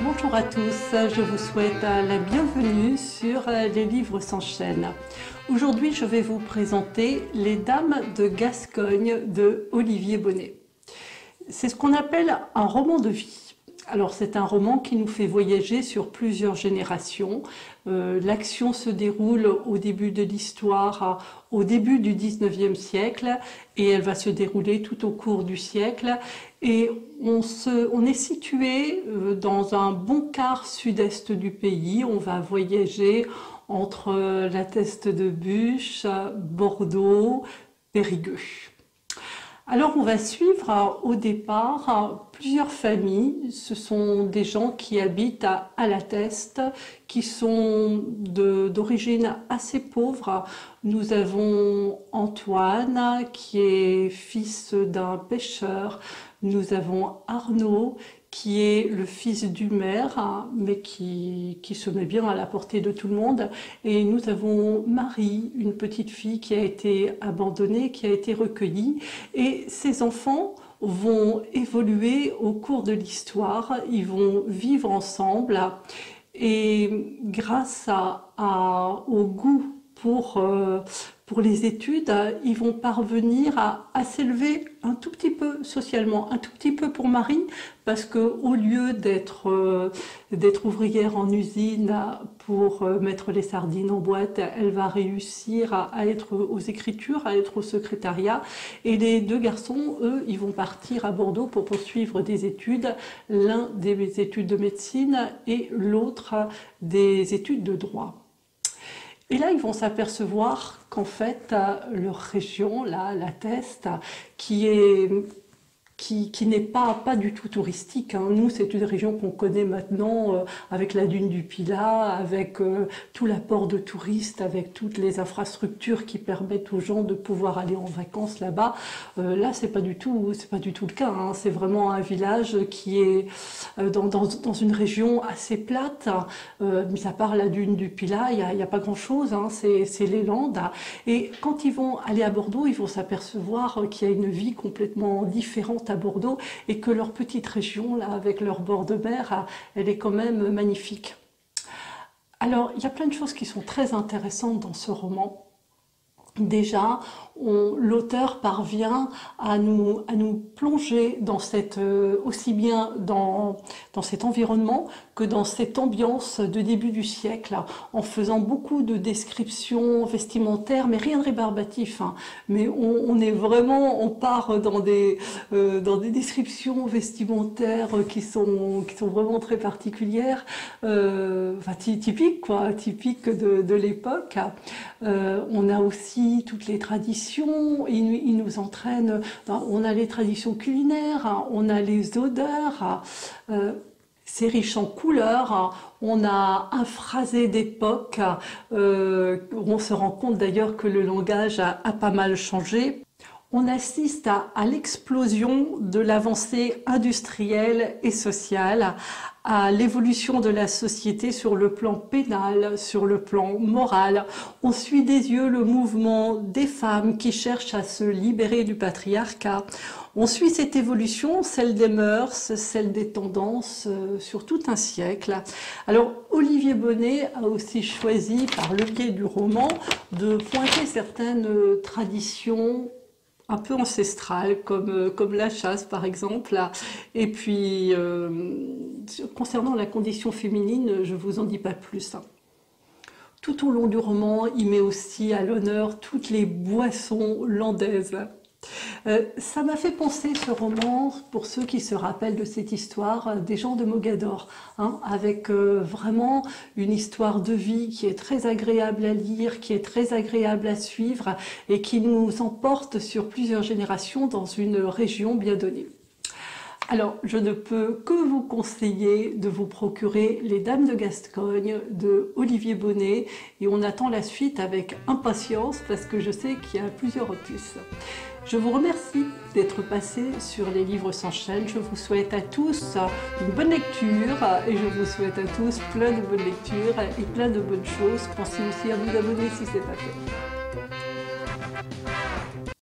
Bonjour à tous, je vous souhaite la bienvenue sur Les Livres s'enchaînent. Aujourd'hui, je vais vous présenter Les Dames de Gascogne de Olivier Bonnet. C'est ce qu'on appelle un roman de vie. Alors c'est un roman qui nous fait voyager sur plusieurs générations. L'action se déroule au début de l'histoire, au début du 19e siècle, et elle va se dérouler tout au cours du siècle. Et on est situé dans un bon quart sud-est du pays. On va voyager entre la Teste de Buch, Bordeaux, Périgueux. Alors on va suivre au départ plusieurs familles. Ce sont des gens qui habitent à la Teste, qui sont d'origine assez pauvre. Nous avons Antoine qui est fils d'un pêcheur. Nous avons Arnaud qui est le fils du maire, mais qui se met bien à la portée de tout le monde. Et nous avons Marie, une petite fille qui a été abandonnée, qui a été recueillie. Et ces enfants vont évoluer au cours de l'histoire, ils vont vivre ensemble. Et grâce au goût pour les études, ils vont parvenir à s'élever un tout petit peu socialement, un tout petit peu pour Marie, parce qu'au lieu d'être ouvrière en usine pour mettre les sardines en boîte, elle va réussir à être aux écritures, à être au secrétariat. Et les deux garçons, eux, ils vont partir à Bordeaux pour poursuivre des études, l'un des études de médecine et l'autre des études de droit. Et là, ils vont s'apercevoir qu'en fait, leur région, là, la Teste, qui n'est pas du tout touristique. Nous, c'est une région qu'on connaît maintenant avec la dune du Pilat, avec tout l'apport de touristes, avec toutes les infrastructures qui permettent aux gens de pouvoir aller en vacances là-bas. Là, c'est pas du tout le cas. C'est vraiment un village qui est dans une région assez plate. Mis à part la dune du Pilat, il y a pas grand-chose. C'est les Landes. Et quand ils vont aller à Bordeaux, ils vont s'apercevoir qu'il y a une vie complètement différente à Bordeaux et que leur petite région, là, avec leur bord de mer, elle est quand même magnifique. Alors, il y a plein de choses qui sont très intéressantes dans ce roman. Déjà, l'auteur parvient à nous plonger dans aussi bien dans cet environnement que dans cette ambiance de début du siècle, en faisant beaucoup de descriptions vestimentaires, mais rien de rébarbatif. Mais on part dans des descriptions vestimentaires qui sont vraiment très particulières, typiques de l'époque. On a aussi toutes les traditions, il nous entraîne, on a les traditions culinaires, on a les odeurs, c'est riche en couleurs, on a un phrasé d'époque, on se rend compte d'ailleurs que le langage a pas mal changé. On assiste à l'explosion de l'avancée industrielle et sociale, à l'évolution de la société sur le plan pénal, sur le plan moral. On suit des yeux le mouvement des femmes qui cherchent à se libérer du patriarcat. On suit cette évolution, celle des mœurs, celle des tendances, sur tout un siècle. Alors, Olivier Bonnet a aussi choisi, par le biais du roman, de pointer certaines traditions un peu ancestrales, comme la chasse par exemple. Et puis, concernant la condition féminine, je ne vous en dis pas plus. Tout au long du roman, il met aussi à l'honneur toutes les boissons landaises. Ça m'a fait penser, ce roman, pour ceux qui se rappellent de cette histoire, des gens de Mogador, avec vraiment une histoire de vie qui est très agréable à lire, qui est très agréable à suivre et qui nous emporte sur plusieurs générations dans une région bien donnée. Alors, je ne peux que vous conseiller de vous procurer Les Dames de Gascogne de Olivier Bonnet et on attend la suite avec impatience parce que je sais qu'il y a plusieurs opus. Je vous remercie d'être passé sur Les Livres s'enchaînent. Je vous souhaite à tous une bonne lecture et je vous souhaite à tous plein de bonnes lectures et plein de bonnes choses. Pensez aussi à vous abonner si ce n'est pas fait.